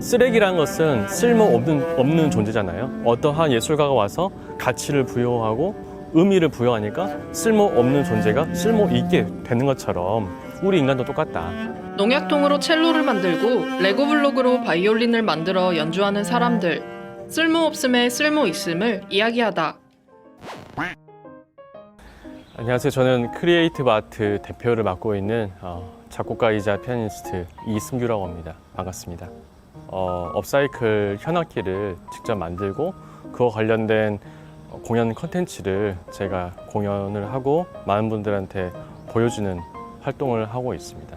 쓰레기란 것은 쓸모없는 존재잖아요. 어떠한 예술가가 와서 가치를 부여하고 의미를 부여하니까 쓸모없는 존재가 쓸모있게 되는 것처럼 우리 인간도 똑같다. 농약통으로 첼로를 만들고 레고 블록으로 바이올린을 만들어 연주하는 사람들. 쓸모없음에 쓸모있음을 이야기하다. 안녕하세요. 저는 크리에이티브 아트 대표를 맡고 있는 작곡가이자 피아니스트 이승규라고 합니다. 반갑습니다. 업사이클 현악기를 직접 만들고 그와 관련된 공연 컨텐츠를 제가 공연을 하고 많은 분들한테 보여주는 활동을 하고 있습니다.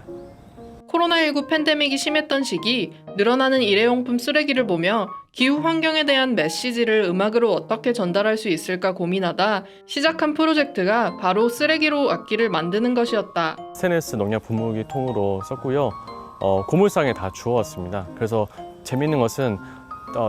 코로나19 팬데믹이 심했던 시기 늘어나는 일회용품 쓰레기를 보며 기후 환경에 대한 메시지를 음악으로 어떻게 전달할 수 있을까 고민하다 시작한 프로젝트가 바로 쓰레기로 악기를 만드는 것이었다. 스테인리스 농약 분무기 통으로 썼고요. 고물상에 다 주워왔습니다. 그래서 재밌는 것은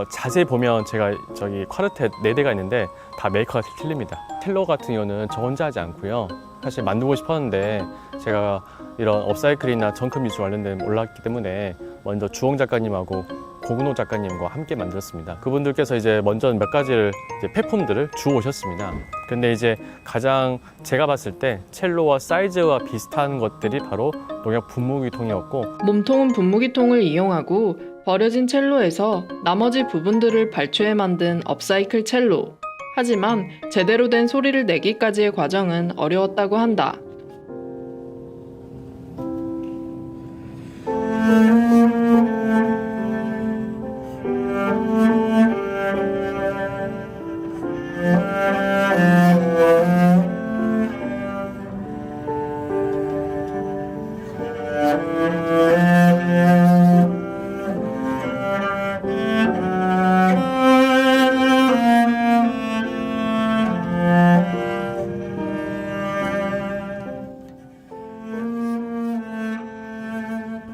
자세히 보면 제가 저기 쿼르텟 4대가 있는데 다 메이커가 틀립니다. 첼로 같은 경우는 저 혼자 하지 않고요. 사실 만들고 싶었는데 제가 이런 업사이클이나 정크 미술 관련된 몰랐기 때문에 먼저 주홍 작가님하고 고근호 작가님과 함께 만들었습니다. 그분들께서 이제 먼저 몇 가지를 폐품들을 주워 오셨습니다. 근데 이제 가장 제가 봤을 때 첼로와 사이즈와 비슷한 것들이 바로 농약 분무기통이었고, 몸통은 분무기통을 이용하고 버려진 첼로에서 나머지 부분들을 발췌해 만든 업사이클 첼로. 하지만 제대로 된 소리를 내기까지의 과정은 어려웠다고 한다.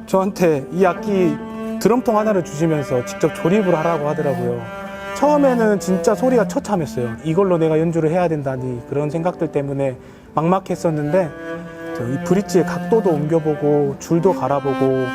저한테 이 악기 드럼통 하나를 주시면서 직접 조립을 하라고 하더라고요. 처음에는 진짜 소리가 처참했어요. 이걸로 내가 연주를 해야 된다니 그런 생각들 때문에 막막했었는데 이 브릿지의 각도도 옮겨보고 줄도 갈아보고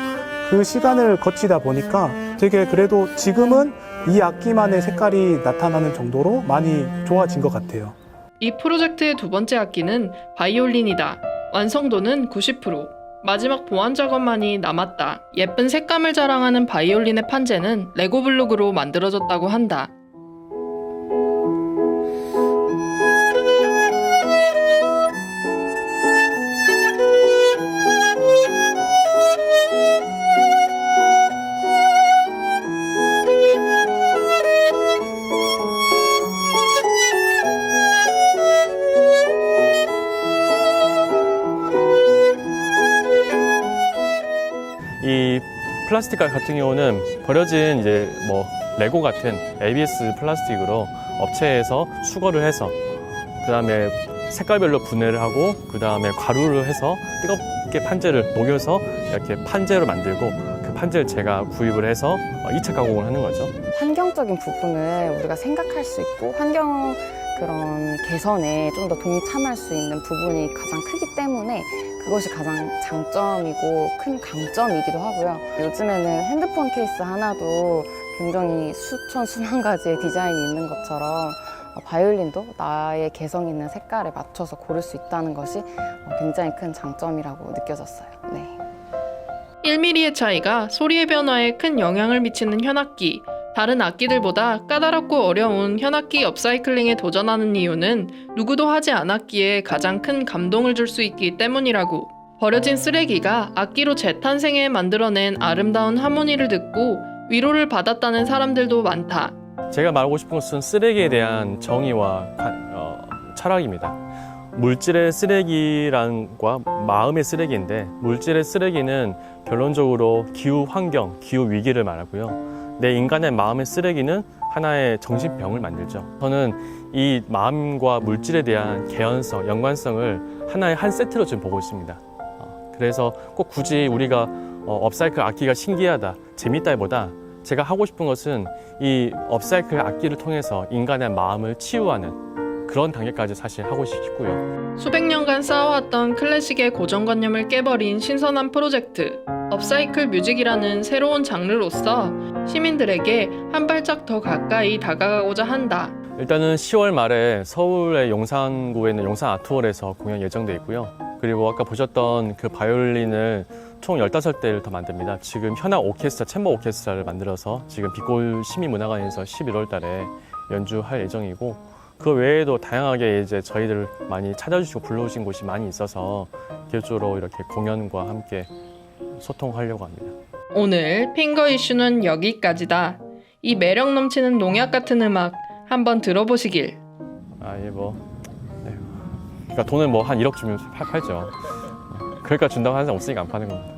그 시간을 거치다 보니까 되게 그래도 지금은 이 악기만의 색깔이 나타나는 정도로 많이 좋아진 것 같아요. 이 프로젝트의 두 번째 악기는 바이올린이다. 완성도는 90%. 마지막 보완 작업만이 남았다. 예쁜 색감을 자랑하는 바이올린의 판재는 레고 블록으로 만들어졌다고 한다. 이 플라스틱 같은 경우는 버려진 이제 레고 같은 ABS 플라스틱으로 업체에서 수거를 해서 그 다음에 색깔별로 분해를 하고 그 다음에 가루를 해서 뜨겁게 판재를 녹여서 이렇게 판재로 만들고 그 판재를 제가 구입을 해서 2차 가공을 하는 거죠. 환경적인 부분을 우리가 생각할 수 있고 환경 그런 개선에 좀 더 동참할 수 있는 부분이 가장 크기 때문에 그것이 가장 장점이고 큰 강점이기도 하고요. 요즘에는 핸드폰 케이스 하나도 굉장히 수만 가지의 디자인이 있는 것처럼 바이올린도 나의 개성 있는 색깔에 맞춰서 고를 수 있다는 것이 굉장히 큰 장점이라고 느껴졌어요. 네. 1mm의 차이가 소리의 변화에 큰 영향을 미치는 현악기. 다른 악기들보다 까다롭고 어려운 현악기 업사이클링에 도전하는 이유는 누구도 하지 않았기에 가장 큰 감동을 줄 수 있기 때문이라고. 버려진 쓰레기가 악기로 재탄생해 만들어낸 아름다운 하모니를 듣고 위로를 받았다는 사람들도 많다. 제가 말하고 싶은 것은 쓰레기에 대한 정의와 철학입니다. 물질의 쓰레기란과 마음의 쓰레기인데, 물질의 쓰레기는 결론적으로 기후 환경, 기후 위기를 말하고요. 내 인간의 마음의 쓰레기는 하나의 정신병을 만들죠. 저는 이 마음과 물질에 대한 개연성, 연관성을 하나의 한 세트로 지금 보고 있습니다. 그래서 꼭 굳이 우리가 업사이클 악기가 신기하다, 재밌다기보다 제가 하고 싶은 것은 이 업사이클 악기를 통해서 인간의 마음을 치유하는 그런 단계까지 사실 하고 싶고요. 수백 년간 쌓아왔던 클래식의 고정관념을 깨버린 신선한 프로젝트. 업사이클 뮤직이라는 새로운 장르로서 시민들에게 한 발짝 더 가까이 다가가고자 한다. 일단은 10월 말에 서울의 용산구에 있는 용산 아트홀에서 공연 예정돼 있고요. 그리고 아까 보셨던 그 바이올린을 총 15대를 더 만듭니다. 지금 현악 오케스트라, 챔버 오케스트라를 만들어서 지금 빛골 시민문화관에서 11월 달에 연주할 예정이고, 그 외에도 다양하게 이제 저희들 많이 찾아주시고 불러오신 곳이 많이 있어서 계속적으로 이렇게 공연과 함께 소통하려고 합니다. 오늘 핑거 이슈는 여기까지다. 이 매력 넘치는 농약 같은 음악 한번 들어보시길. 예, 뭐. 네. 그러니까 돈을 뭐 한 1억 주면 팔죠. 그러니까 준다고 하는 사람 없으니까 안 파는 겁니다.